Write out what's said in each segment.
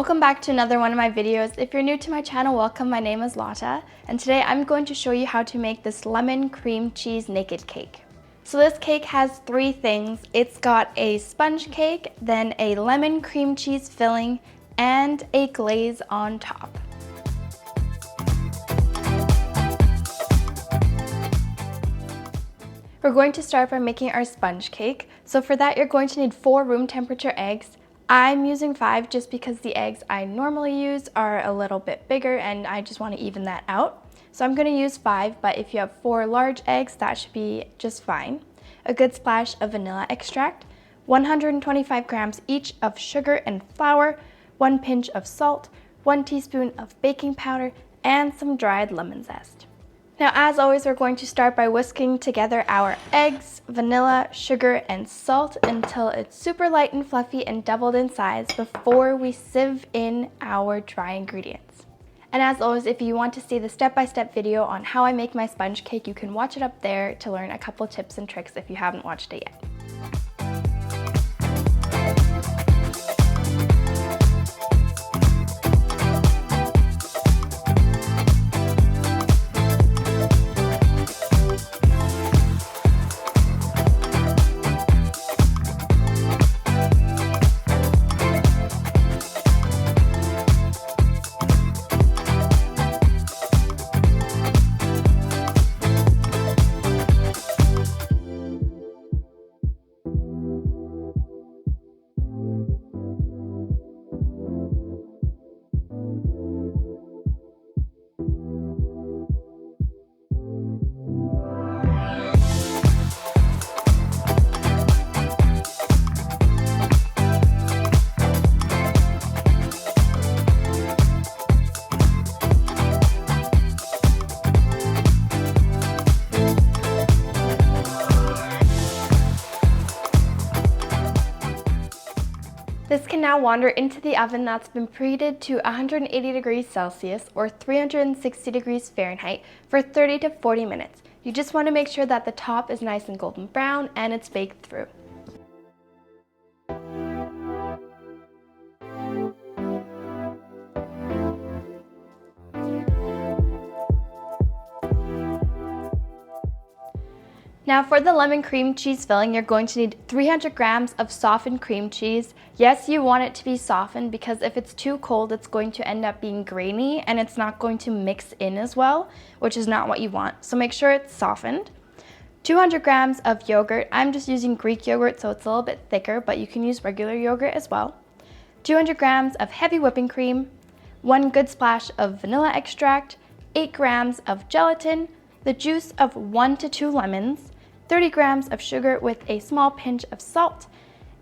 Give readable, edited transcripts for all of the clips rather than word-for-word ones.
Welcome back to another one of my videos. If you're new to my channel, welcome. My name is Lotta, and today I'm going to show you how to make this lemon cream cheese naked cake. So this cake has three things. It's got a sponge cake, then a lemon cream cheese filling, and a glaze on top. We're going to start by making our sponge cake. So for that, you're going to need 4 room temperature eggs. I'm using 5 just because the eggs I normally use are a little bit bigger and I just want to even that out. So I'm going to use 5, but if you have 4 large eggs, that should be just fine. A good splash of vanilla extract, 125 grams each of sugar and flour, 1 pinch of salt, 1 teaspoon of baking powder, and some dried lemon zest. Now, as always, we're going to start by whisking together our eggs, vanilla, sugar, and salt until it's super light and fluffy and doubled in size before we sieve in our dry ingredients. And as always, if you want to see the step-by-step video on how I make my sponge cake, you can watch it up there to learn a couple tips and tricks if you haven't watched it yet. This can now wander into the oven that's been preheated to 180 degrees Celsius or 360 degrees Fahrenheit for 30 to 40 minutes. You just want to make sure that the top is nice and golden brown and it's baked through. Now for the lemon cream cheese filling, you're going to need 300 grams of softened cream cheese. Yes, you want it to be softened because if it's too cold, it's going to end up being grainy and it's not going to mix in as well, which is not what you want. So make sure it's softened. 200 grams of yogurt. I'm just using Greek yogurt, so it's a little bit thicker, but you can use regular yogurt as well. 200 grams of heavy whipping cream, 1 good splash of vanilla extract, 8 grams of gelatin, the juice of 1 to 2 lemons, 30 grams of sugar with a small pinch of salt,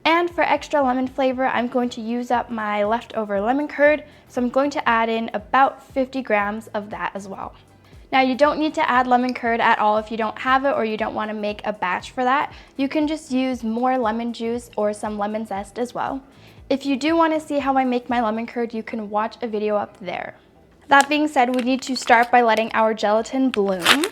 and for extra lemon flavor, I'm going to use up my leftover lemon curd, so I'm going to add in about 50 grams of that as well. Now, you don't need to add lemon curd at all if you don't have it or you don't want to make a batch for that. You can just use more lemon juice or some lemon zest as well. If you do want to see how I make my lemon curd, you can watch a video up there. That being said, we need to start by letting our gelatin bloom.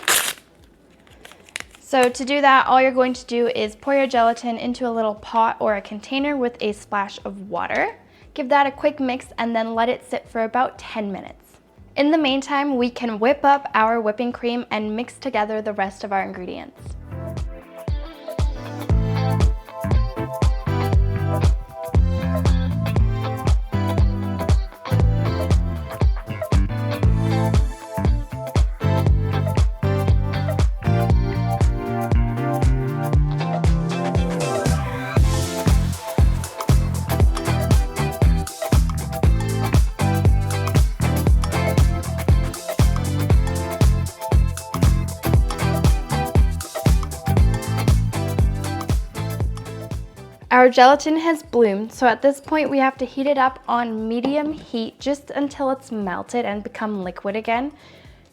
So to do that, all you're going to do is pour your gelatin into a little pot or a container with a splash of water. Give that a quick mix and then let it sit for about 10 minutes. In the meantime, we can whip up our whipping cream and mix together the rest of our ingredients. Our gelatin has bloomed, so at this point we have to heat it up on medium heat just until it's melted and become liquid again.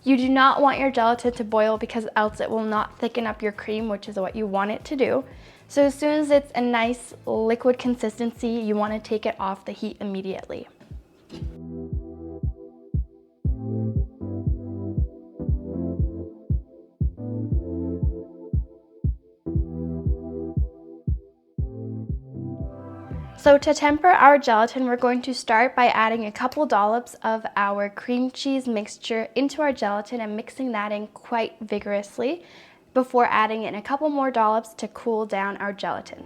You do not want your gelatin to boil because else it will not thicken up your cream, which is what you want it to do. So as soon as it's a nice liquid consistency, you want to take it off the heat immediately. So to temper our gelatin, we're going to start by adding a couple dollops of our cream cheese mixture into our gelatin and mixing that in quite vigorously before adding in a couple more dollops to cool down our gelatin.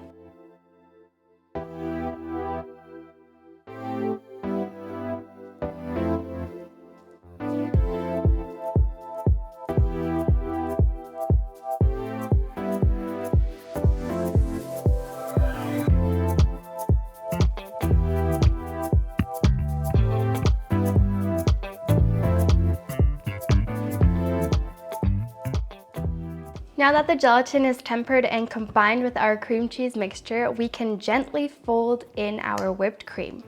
Now that the gelatin is tempered and combined with our cream cheese mixture, we can gently fold in our whipped cream.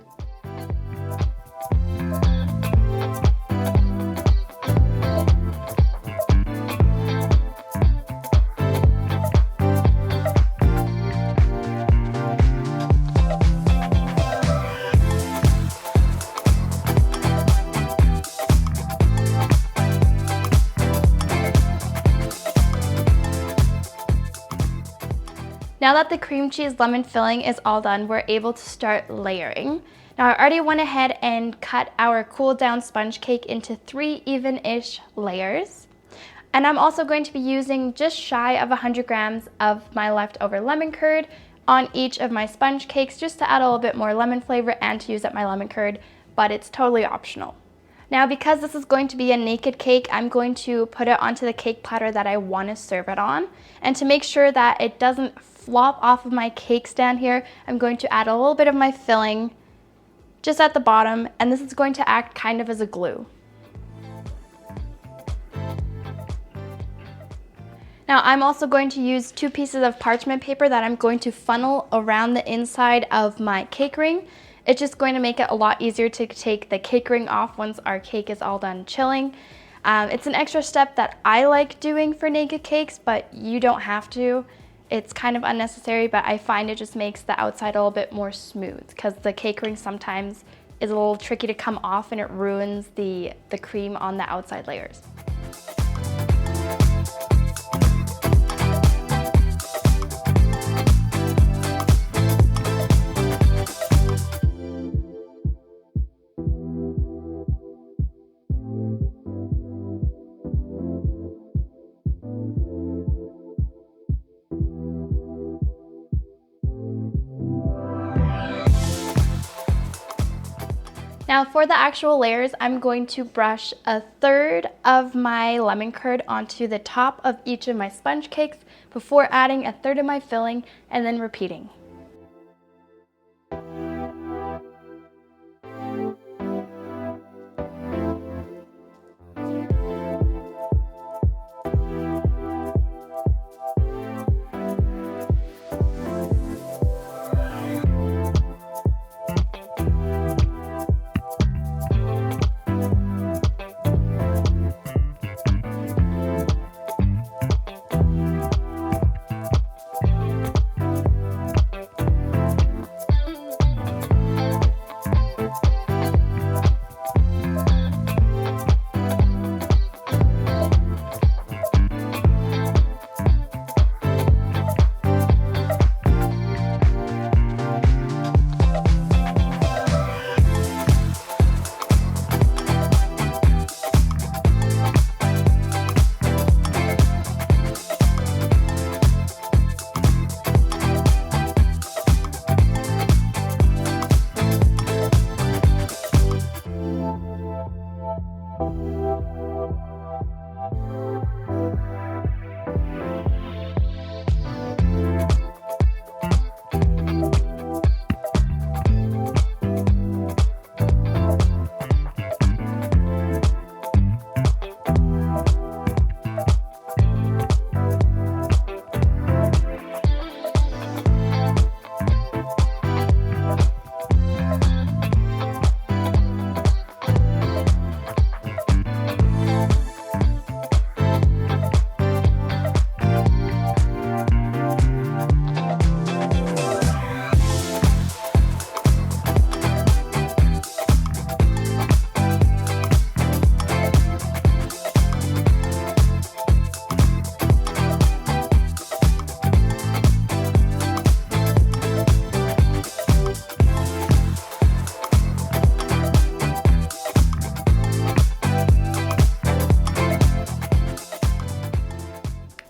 Now that the cream cheese lemon filling is all done, we're able to start layering. Now I already went ahead and cut our cooled down sponge cake into 3 even-ish layers. And I'm also going to be using just shy of 100 grams of my leftover lemon curd on each of my sponge cakes just to add a little bit more lemon flavor and to use up my lemon curd, but it's totally optional. Now because this is going to be a naked cake, I'm going to put it onto the cake platter that I want to serve it on. And to make sure that it doesn't flop off of my cake stand here, I'm going to add a little bit of my filling just at the bottom, and this is going to act kind of as a glue. Now I'm also going to use 2 pieces of parchment paper that I'm going to funnel around the inside of my cake ring. It's just going to make it a lot easier to take the cake ring off once our cake is all done chilling. It's an extra step that I like doing for naked cakes, but you don't have to. It's kind of unnecessary, but I find it just makes the outside a little bit more smooth because the cake ring sometimes is a little tricky to come off and it ruins the cream on the outside layers. Now for the actual layers, I'm going to brush 1/3 of my lemon curd onto the top of each of my sponge cakes before adding 1/3 of my filling and then repeating.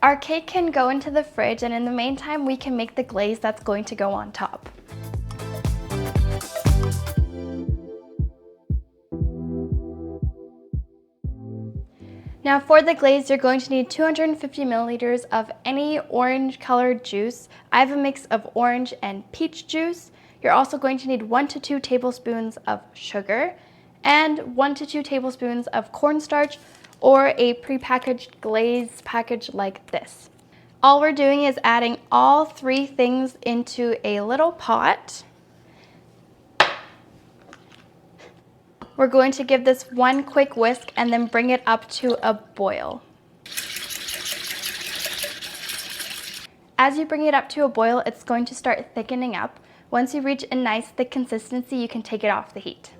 Our cake can go into the fridge, and in the meantime, we can make the glaze that's going to go on top. Now for the glaze, you're going to need 250 milliliters of any orange colored juice. I have a mix of orange and peach juice. You're also going to need 1 to 2 tablespoons of sugar and 1 to 2 tablespoons of cornstarch or a prepackaged glaze package like this. All we're doing is adding all 3 things into a little pot. We're going to give this one quick whisk and then bring it up to a boil. As you bring it up to a boil, it's going to start thickening up. Once you reach a nice thick consistency, you can take it off the heat.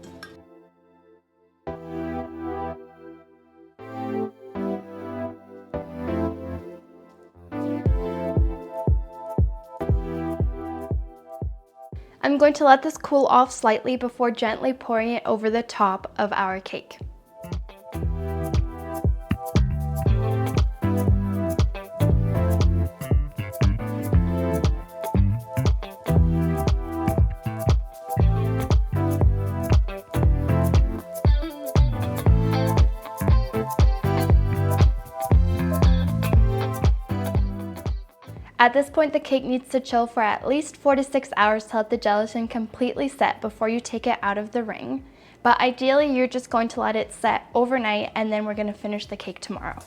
I'm going to let this cool off slightly before gently pouring it over the top of our cake. At this point, the cake needs to chill for at least 4 to 6 hours to let the gelatin completely set before you take it out of the ring. But ideally, you're just going to let it set overnight, and then we're going to finish the cake tomorrow.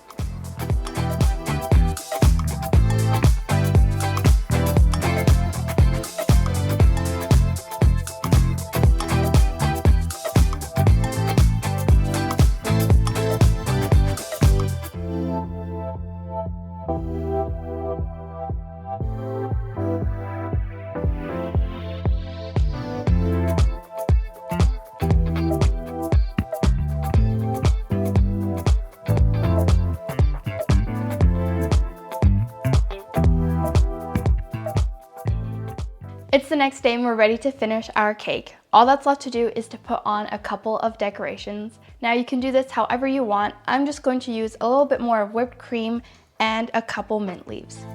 It's the next day and we're ready to finish our cake. All that's left to do is to put on a couple of decorations. Now you can do this however you want. I'm just going to use a little bit more of whipped cream and a couple mint leaves.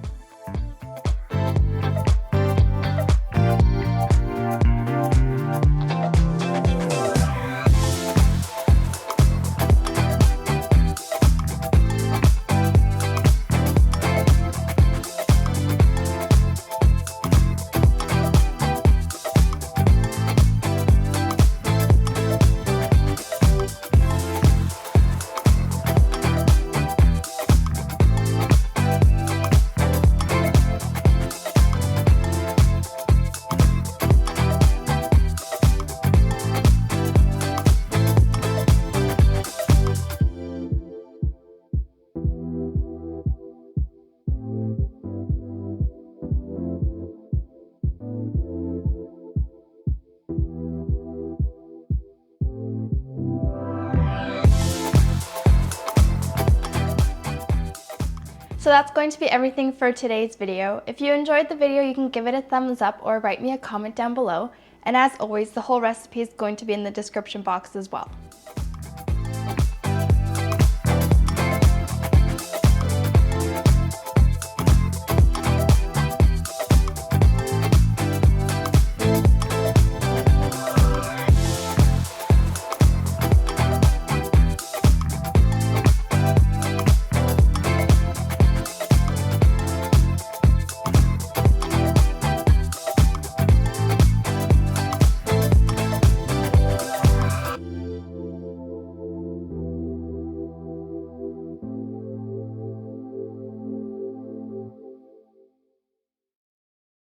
So that's going to be everything for today's video. If you enjoyed the video, you can give it a thumbs up or write me a comment down below. And as always, the whole recipe is going to be in the description box as well.